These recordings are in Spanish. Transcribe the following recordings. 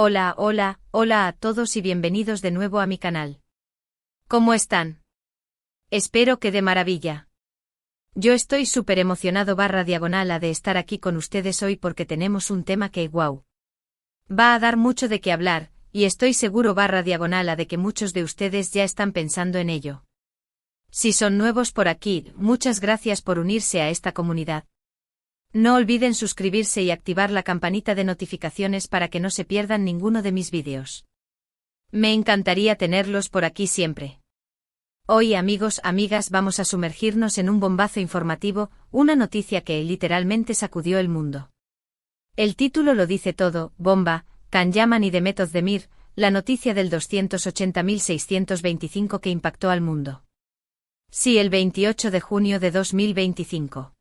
Hola, hola, hola a todos y bienvenidos de nuevo a mi canal. ¿Cómo están? Espero que de maravilla. Yo estoy súper emocionado /diagonal de estar aquí con ustedes hoy porque tenemos un tema que, wow, va a dar mucho de qué hablar, y estoy seguro /diagonal de que muchos de ustedes ya están pensando en ello. Si son nuevos por aquí, muchas gracias por unirse a esta comunidad. No olviden suscribirse y activar la campanita de notificaciones para que no se pierdan ninguno de mis vídeos. Me encantaría tenerlos por aquí siempre. Hoy, amigos, amigas, vamos a sumergirnos en un bombazo informativo, una noticia que literalmente sacudió el mundo. El título lo dice todo: bomba, Can Yaman y Demet Özdemir, la noticia del 280.625 que impactó al mundo. Sí, el 28 de junio de 2025.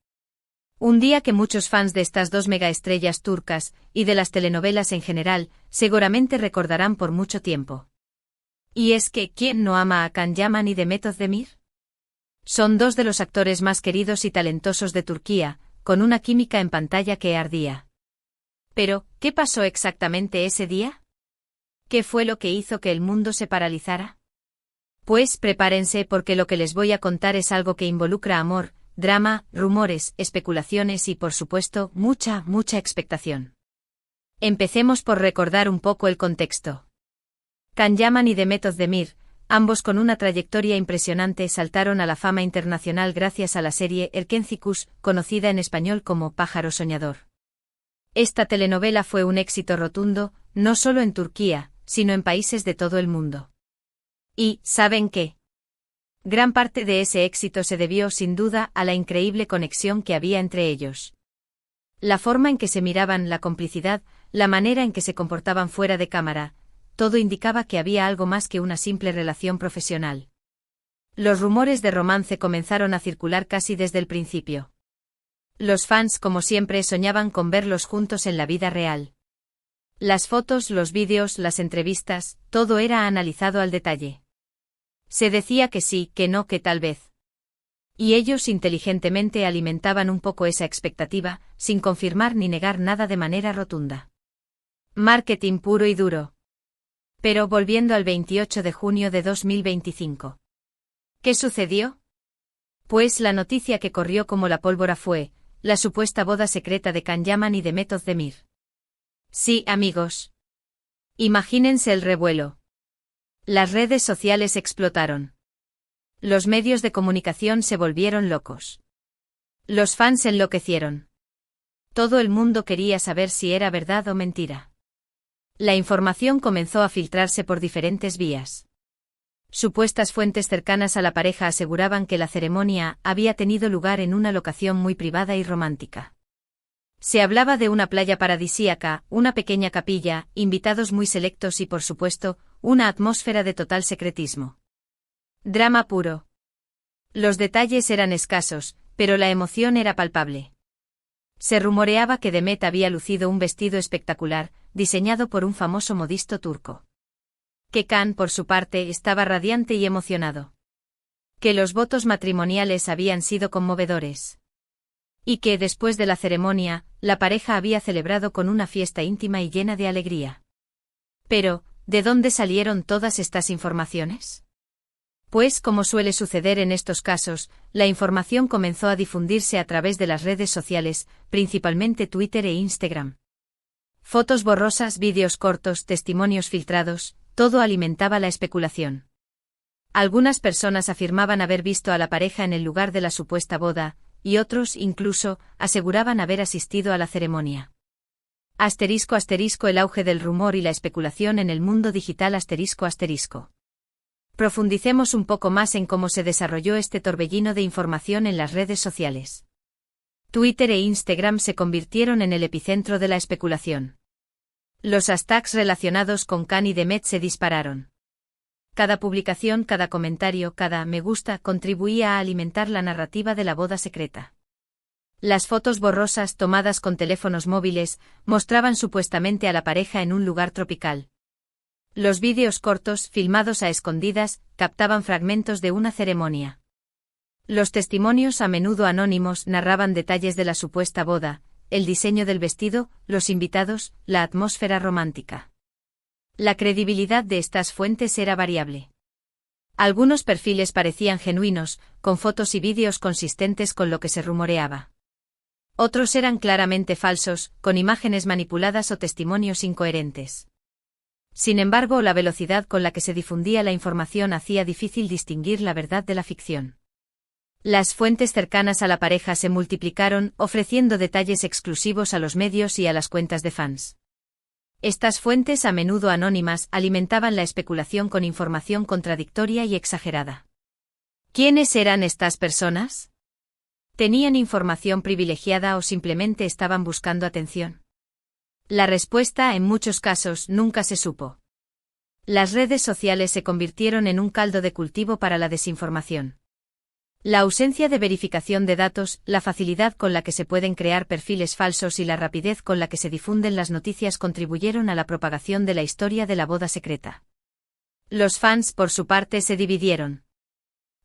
Un día que muchos fans de estas dos megaestrellas turcas, y de las telenovelas en general, seguramente recordarán por mucho tiempo. Y es que, ¿quién no ama a Can Yaman y Demet Özdemir? Son dos de los actores más queridos y talentosos de Turquía, con una química en pantalla que ardía. Pero, ¿qué pasó exactamente ese día? ¿Qué fue lo que hizo que el mundo se paralizara? Pues prepárense porque lo que les voy a contar es algo que involucra amor, drama, rumores, especulaciones y, por supuesto, mucha expectación. Empecemos por recordar un poco el contexto. Can Yaman y Demet Özdemir, ambos con una trayectoria impresionante, saltaron a la fama internacional gracias a la serie Erkenci Kuş, conocida en español como Pájaro Soñador. Esta telenovela fue un éxito rotundo, no solo en Turquía, sino en países de todo el mundo. Y, ¿saben qué? Gran parte de ese éxito se debió, sin duda, a la increíble conexión que había entre ellos. La forma en que se miraban, la complicidad, la manera en que se comportaban fuera de cámara, todo indicaba que había algo más que una simple relación profesional. Los rumores de romance comenzaron a circular casi desde el principio. Los fans, como siempre, soñaban con verlos juntos en la vida real. Las fotos, los vídeos, las entrevistas, todo era analizado al detalle. Se decía que sí, que no, que tal vez. Y ellos inteligentemente alimentaban un poco esa expectativa, sin confirmar ni negar nada de manera rotunda. Marketing puro y duro. Pero volviendo al 28 de junio de 2025. ¿Qué sucedió? Pues la noticia que corrió como la pólvora fue la supuesta boda secreta de Can Yaman y Demet Özdemir. Sí, amigos. Imagínense el revuelo. Las redes sociales explotaron. Los medios de comunicación se volvieron locos. Los fans enloquecieron. Todo el mundo quería saber si era verdad o mentira. La información comenzó a filtrarse por diferentes vías. Supuestas fuentes cercanas a la pareja aseguraban que la ceremonia había tenido lugar en una locación muy privada y romántica. Se hablaba de una playa paradisíaca, una pequeña capilla, invitados muy selectos y, por supuesto, una atmósfera de total secretismo. Drama puro. Los detalles eran escasos, pero la emoción era palpable. Se rumoreaba que Demet había lucido un vestido espectacular, diseñado por un famoso modisto turco. Que Can, por su parte, estaba radiante y emocionado. Que los votos matrimoniales habían sido conmovedores. Y que, después de la ceremonia, la pareja había celebrado con una fiesta íntima y llena de alegría. Pero, ¿de dónde salieron todas estas informaciones? Pues, como suele suceder en estos casos, la información comenzó a difundirse a través de las redes sociales, principalmente Twitter e Instagram. Fotos borrosas, vídeos cortos, testimonios filtrados, todo alimentaba la especulación. Algunas personas afirmaban haber visto a la pareja en el lugar de la supuesta boda, y otros, incluso, aseguraban haber asistido a la ceremonia. ***, el auge del rumor y la especulación en el mundo digital ***. Profundicemos un poco más en cómo se desarrolló este torbellino de información en las redes sociales. Twitter e Instagram se convirtieron en el epicentro de la especulación. Los hashtags relacionados con Can y Demet se dispararon. Cada publicación, cada comentario, cada me gusta contribuía a alimentar la narrativa de la boda secreta. Las fotos borrosas tomadas con teléfonos móviles mostraban supuestamente a la pareja en un lugar tropical. Los vídeos cortos, filmados a escondidas, captaban fragmentos de una ceremonia. Los testimonios, a menudo anónimos, narraban detalles de la supuesta boda, el diseño del vestido, los invitados, la atmósfera romántica. La credibilidad de estas fuentes era variable. Algunos perfiles parecían genuinos, con fotos y vídeos consistentes con lo que se rumoreaba. Otros eran claramente falsos, con imágenes manipuladas o testimonios incoherentes. Sin embargo, la velocidad con la que se difundía la información hacía difícil distinguir la verdad de la ficción. Las fuentes cercanas a la pareja se multiplicaron, ofreciendo detalles exclusivos a los medios y a las cuentas de fans. Estas fuentes, a menudo anónimas, alimentaban la especulación con información contradictoria y exagerada. ¿Quiénes eran estas personas? ¿Tenían información privilegiada o simplemente estaban buscando atención? La respuesta, en muchos casos, nunca se supo. Las redes sociales se convirtieron en un caldo de cultivo para la desinformación. La ausencia de verificación de datos, la facilidad con la que se pueden crear perfiles falsos y la rapidez con la que se difunden las noticias contribuyeron a la propagación de la historia de la boda secreta. Los fans, por su parte, se dividieron.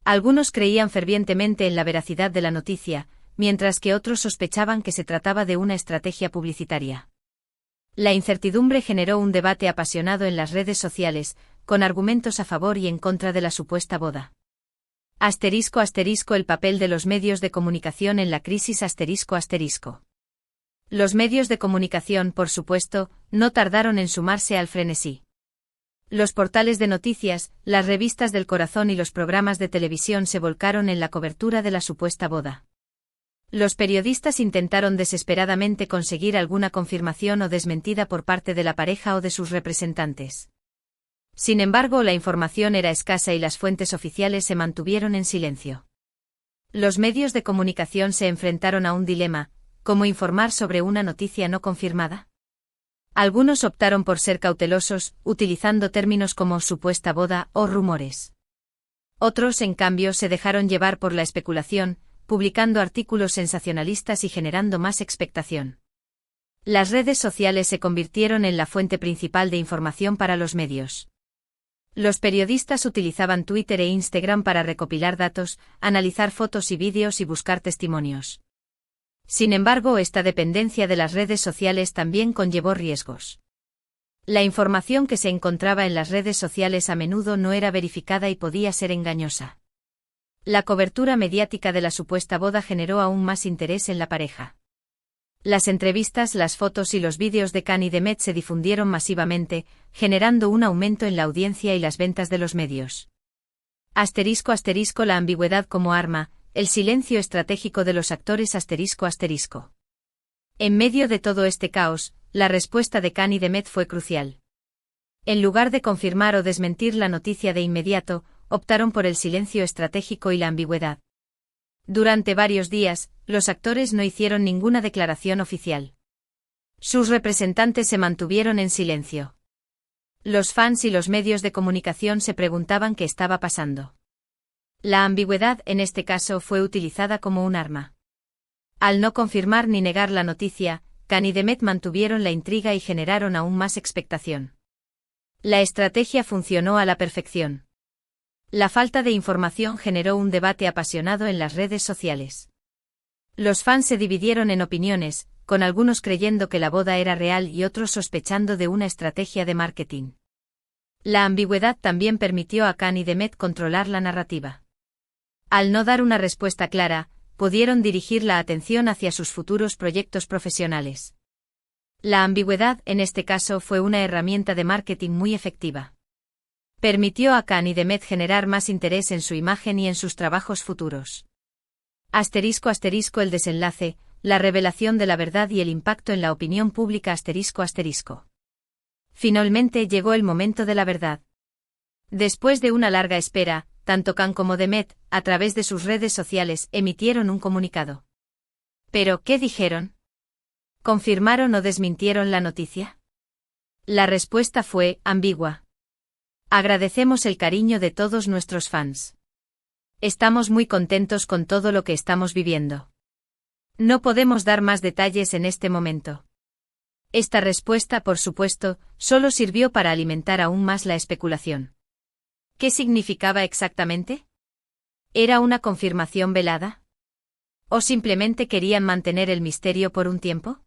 Algunos creían fervientemente en la veracidad de la noticia, mientras que otros sospechaban que se trataba de una estrategia publicitaria. La incertidumbre generó un debate apasionado en las redes sociales, con argumentos a favor y en contra de la supuesta boda. *** El papel de los medios de comunicación en la crisis ***. Los medios de comunicación, por supuesto, no tardaron en sumarse al frenesí. Los portales de noticias, las revistas del corazón y los programas de televisión se volcaron en la cobertura de la supuesta boda. Los periodistas intentaron desesperadamente conseguir alguna confirmación o desmentida por parte de la pareja o de sus representantes. Sin embargo, la información era escasa y las fuentes oficiales se mantuvieron en silencio. Los medios de comunicación se enfrentaron a un dilema: ¿cómo informar sobre una noticia no confirmada? Algunos optaron por ser cautelosos, utilizando términos como supuesta boda o rumores. Otros, en cambio, se dejaron llevar por la especulación, publicando artículos sensacionalistas y generando más expectación. Las redes sociales se convirtieron en la fuente principal de información para los medios. Los periodistas utilizaban Twitter e Instagram para recopilar datos, analizar fotos y vídeos y buscar testimonios. Sin embargo, esta dependencia de las redes sociales también conllevó riesgos. La información que se encontraba en las redes sociales a menudo no era verificada y podía ser engañosa. La cobertura mediática de la supuesta boda generó aún más interés en la pareja. Las entrevistas, las fotos y los vídeos de Khan y de Met se difundieron masivamente, generando un aumento en la audiencia y las ventas de los medios. *** La ambigüedad como arma, el silencio estratégico de los actores ***. En medio de todo este caos, la respuesta de Khan y de Met fue crucial. En lugar de confirmar o desmentir la noticia de inmediato, optaron por el silencio estratégico y la ambigüedad. Durante varios días, los actores no hicieron ninguna declaración oficial. Sus representantes se mantuvieron en silencio. Los fans y los medios de comunicación se preguntaban qué estaba pasando. La ambigüedad, en este caso, fue utilizada como un arma. Al no confirmar ni negar la noticia, Khan y de Met mantuvieron la intriga y generaron aún más expectación. La estrategia funcionó a la perfección. La falta de información generó un debate apasionado en las redes sociales. Los fans se dividieron en opiniones, con algunos creyendo que la boda era real y otros sospechando de una estrategia de marketing. La ambigüedad también permitió a Khan y de Met controlar la narrativa. Al no dar una respuesta clara, pudieron dirigir la atención hacia sus futuros proyectos profesionales. La ambigüedad, en este caso, fue una herramienta de marketing muy efectiva. Permitió a Khan y de Met generar más interés en su imagen y en sus trabajos futuros. *** El desenlace, la revelación de la verdad y el impacto en la opinión pública ***. Finalmente llegó el momento de la verdad. Después de una larga espera, tanto Khan como de Met, a través de sus redes sociales, emitieron un comunicado. ¿Pero qué dijeron? ¿Confirmaron o desmintieron la noticia? La respuesta fue ambigua. Agradecemos el cariño de todos nuestros fans. Estamos muy contentos con todo lo que estamos viviendo. No podemos dar más detalles en este momento. Esta respuesta, por supuesto, solo sirvió para alimentar aún más la especulación. ¿Qué significaba exactamente? ¿Era una confirmación velada? ¿O simplemente querían mantener el misterio por un tiempo?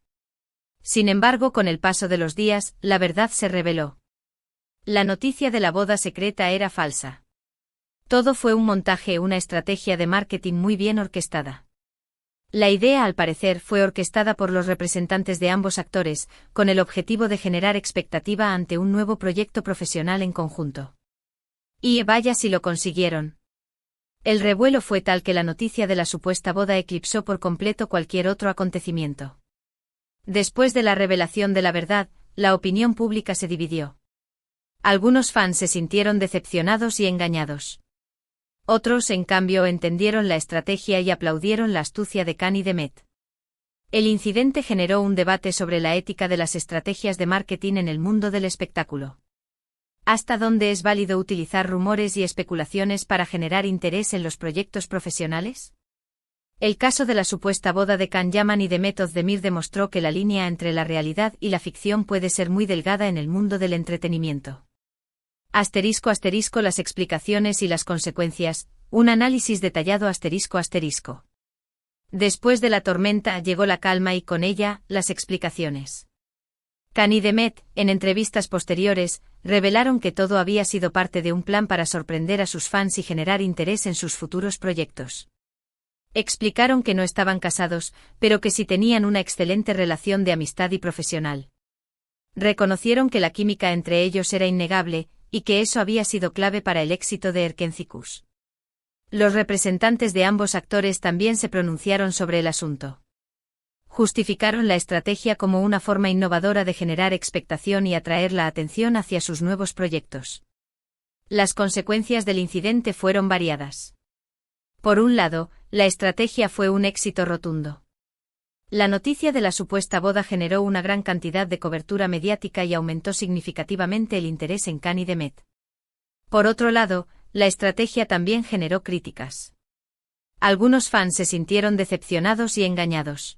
Sin embargo, con el paso de los días, la verdad se reveló. La noticia de la boda secreta era falsa. Todo fue un montaje, una estrategia de marketing muy bien orquestada. La idea, al parecer, fue orquestada por los representantes de ambos actores, con el objetivo de generar expectativa ante un nuevo proyecto profesional en conjunto. Y vaya si lo consiguieron. El revuelo fue tal que la noticia de la supuesta boda eclipsó por completo cualquier otro acontecimiento. Después de la revelación de la verdad, la opinión pública se dividió. Algunos fans se sintieron decepcionados y engañados. Otros, en cambio, entendieron la estrategia y aplaudieron la astucia de Khan y Demet. El incidente generó un debate sobre la ética de las estrategias de marketing en el mundo del espectáculo. ¿Hasta dónde es válido utilizar rumores y especulaciones para generar interés en los proyectos profesionales? El caso de la supuesta boda de Can Yaman y Demet Özdemir demostró que la línea entre la realidad y la ficción puede ser muy delgada en el mundo del entretenimiento. ***, las explicaciones y las consecuencias, un análisis detallado ***. Después de la tormenta llegó la calma y con ella, las explicaciones. Khan y Demet, en entrevistas posteriores, revelaron que todo había sido parte de un plan para sorprender a sus fans y generar interés en sus futuros proyectos. Explicaron que no estaban casados, pero que sí tenían una excelente relación de amistad y profesional. Reconocieron que la química entre ellos era innegable, y que eso había sido clave para el éxito de Erkenci-Kuş. Los representantes de ambos actores también se pronunciaron sobre el asunto. Justificaron la estrategia como una forma innovadora de generar expectación y atraer la atención hacia sus nuevos proyectos. Las consecuencias del incidente fueron variadas. Por un lado, la estrategia fue un éxito rotundo. La noticia de la supuesta boda generó una gran cantidad de cobertura mediática y aumentó significativamente el interés en Khan y Demet. Por otro lado, la estrategia también generó críticas. Algunos fans se sintieron decepcionados y engañados.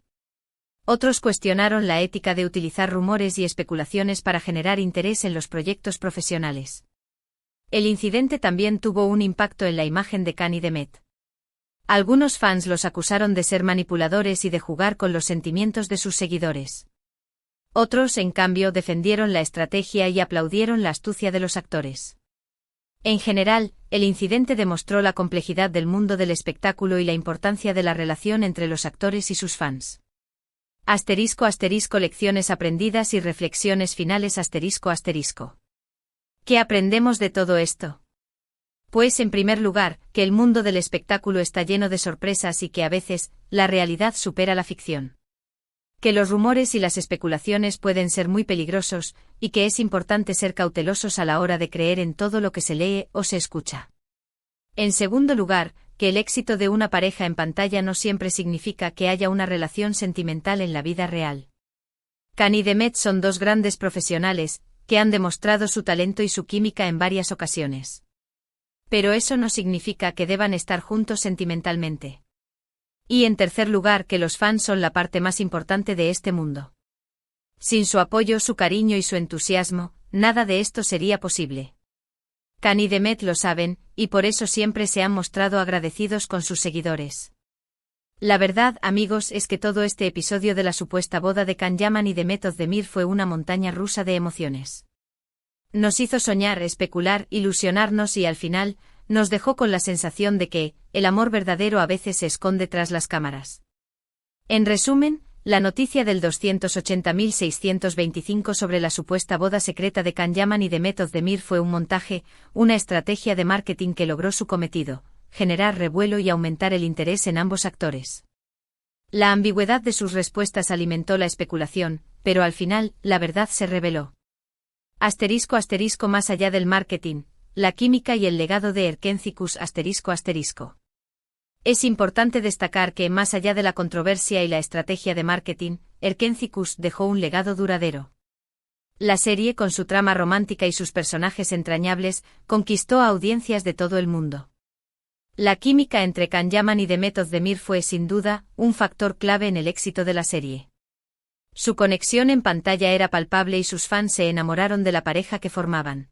Otros cuestionaron la ética de utilizar rumores y especulaciones para generar interés en los proyectos profesionales. El incidente también tuvo un impacto en la imagen de Khan y Demet. Algunos fans los acusaron de ser manipuladores y de jugar con los sentimientos de sus seguidores. Otros, en cambio, defendieron la estrategia y aplaudieron la astucia de los actores. En general, el incidente demostró la complejidad del mundo del espectáculo y la importancia de la relación entre los actores y sus fans. ***, lecciones aprendidas y reflexiones finales ***. ¿Qué aprendemos de todo esto? Pues, en primer lugar, que el mundo del espectáculo está lleno de sorpresas y que a veces, la realidad supera la ficción. Que los rumores y las especulaciones pueden ser muy peligrosos, y que es importante ser cautelosos a la hora de creer en todo lo que se lee o se escucha. En segundo lugar, que el éxito de una pareja en pantalla no siempre significa que haya una relación sentimental en la vida real. Khan y Demet son dos grandes profesionales, que han demostrado su talento y su química en varias ocasiones. Pero eso no significa que deban estar juntos sentimentalmente. Y en tercer lugar, que los fans son la parte más importante de este mundo. Sin su apoyo, su cariño y su entusiasmo, nada de esto sería posible. Khan y Demet lo saben, y por eso siempre se han mostrado agradecidos con sus seguidores. La verdad, amigos, es que todo este episodio de la supuesta boda de Can Yaman y Demet Özdemir fue una montaña rusa de emociones. Nos hizo soñar, especular, ilusionarnos y al final, nos dejó con la sensación de que, el amor verdadero a veces se esconde tras las cámaras. En resumen, la noticia del 280.625 sobre la supuesta boda secreta de Can Yaman y Demet Özdemir fue un montaje, una estrategia de marketing que logró su cometido, generar revuelo y aumentar el interés en ambos actores. La ambigüedad de sus respuestas alimentó la especulación, pero al final, la verdad se reveló. ***, más allá del marketing, la química y el legado de Erkenci-Kuş ***. Es importante destacar que, más allá de la controversia y la estrategia de marketing, Erkenci-Kuş dejó un legado duradero. La serie, con su trama romántica y sus personajes entrañables, conquistó a audiencias de todo el mundo. La química entre Can Yaman y Demet Özdemir fue, sin duda, un factor clave en el éxito de la serie. Su conexión en pantalla era palpable y sus fans se enamoraron de la pareja que formaban.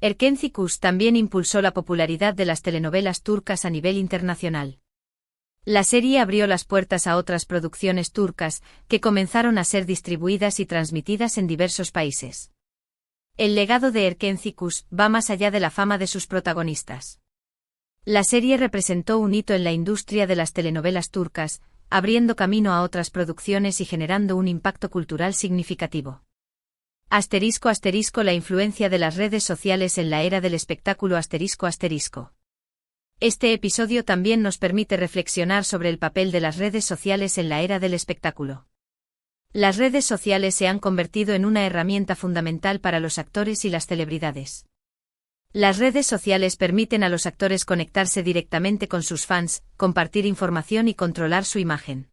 Erkenci-Kuş también impulsó la popularidad de las telenovelas turcas a nivel internacional. La serie abrió las puertas a otras producciones turcas, que comenzaron a ser distribuidas y transmitidas en diversos países. El legado de Erkenzicus va más allá de la fama de sus protagonistas. La serie representó un hito en la industria de las telenovelas turcas, abriendo camino a otras producciones y generando un impacto cultural significativo. *** La influencia de las redes sociales en la era del espectáculo ***. Este episodio también nos permite reflexionar sobre el papel de las redes sociales en la era del espectáculo. Las redes sociales se han convertido en una herramienta fundamental para los actores y las celebridades. Las redes sociales permiten a los actores conectarse directamente con sus fans, compartir información y controlar su imagen.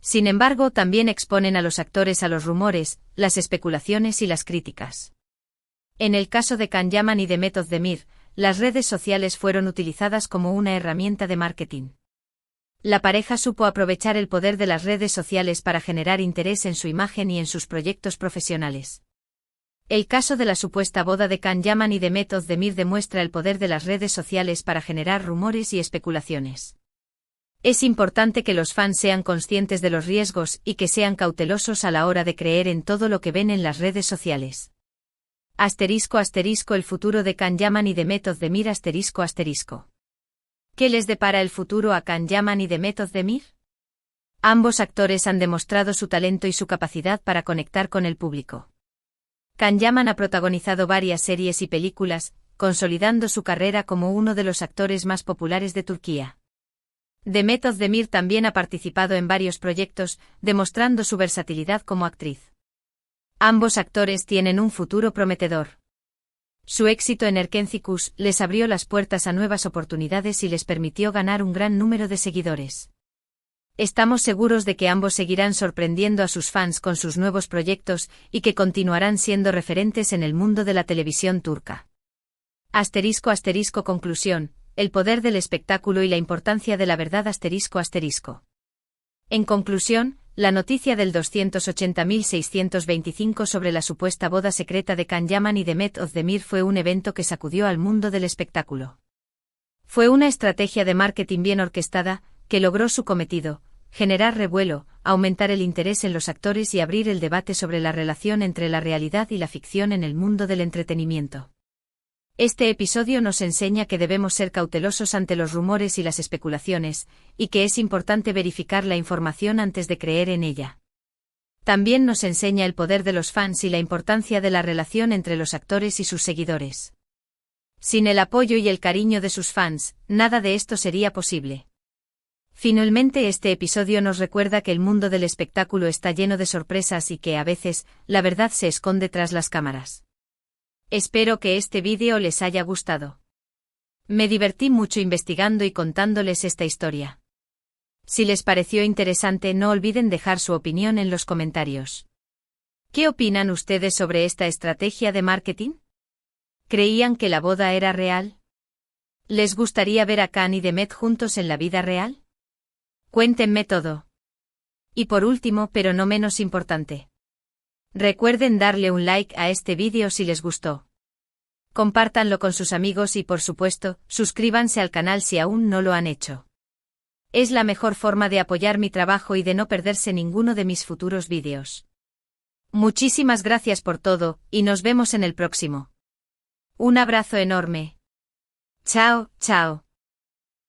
Sin embargo, también exponen a los actores a los rumores, las especulaciones y las críticas. En el caso de Can Yaman y Demet Özdemir, las redes sociales fueron utilizadas como una herramienta de marketing. La pareja supo aprovechar el poder de las redes sociales para generar interés en su imagen y en sus proyectos profesionales. El caso de la supuesta boda de Can Yaman y Demet Özdemir demuestra el poder de las redes sociales para generar rumores y especulaciones. Es importante que los fans sean conscientes de los riesgos y que sean cautelosos a la hora de creer en todo lo que ven en las redes sociales. *** El futuro de Can Yaman y Demet Özdemir ***. ¿Qué les depara el futuro a Can Yaman y Demet Özdemir? Ambos actores han demostrado su talento y su capacidad para conectar con el público. Can Yaman ha protagonizado varias series y películas, consolidando su carrera como uno de los actores más populares de Turquía. Demet Özdemir también ha participado en varios proyectos, demostrando su versatilidad como actriz. Ambos actores tienen un futuro prometedor. Su éxito en Erkenzicus les abrió las puertas a nuevas oportunidades y les permitió ganar un gran número de seguidores. Estamos seguros de que ambos seguirán sorprendiendo a sus fans con sus nuevos proyectos y que continuarán siendo referentes en el mundo de la televisión turca. *** Conclusión: el poder del espectáculo y la importancia de la verdad ***. En conclusión, la noticia del 280.625 sobre la supuesta boda secreta de Can Yaman y Demet Özdemir fue un evento que sacudió al mundo del espectáculo. Fue una estrategia de marketing bien orquestada, que logró su cometido: generar revuelo, aumentar el interés en los actores y abrir el debate sobre la relación entre la realidad y la ficción en el mundo del entretenimiento. Este episodio nos enseña que debemos ser cautelosos ante los rumores y las especulaciones, y que es importante verificar la información antes de creer en ella. También nos enseña el poder de los fans y la importancia de la relación entre los actores y sus seguidores. Sin el apoyo y el cariño de sus fans, nada de esto sería posible. Finalmente, este episodio nos recuerda que el mundo del espectáculo está lleno de sorpresas y que, a veces, la verdad se esconde tras las cámaras. Espero que este vídeo les haya gustado. Me divertí mucho investigando y contándoles esta historia. Si les pareció interesante, no olviden dejar su opinión en los comentarios. ¿Qué opinan ustedes sobre esta estrategia de marketing? ¿Creían que la boda era real? ¿Les gustaría ver a Can y Demet juntos en la vida real? Cuéntenme todo. Y por último, pero no menos importante, recuerden darle un like a este vídeo si les gustó. Compártanlo con sus amigos y, por supuesto, suscríbanse al canal si aún no lo han hecho. Es la mejor forma de apoyar mi trabajo y de no perderse ninguno de mis futuros vídeos. Muchísimas gracias por todo, y nos vemos en el próximo. Un abrazo enorme. Chao, chao.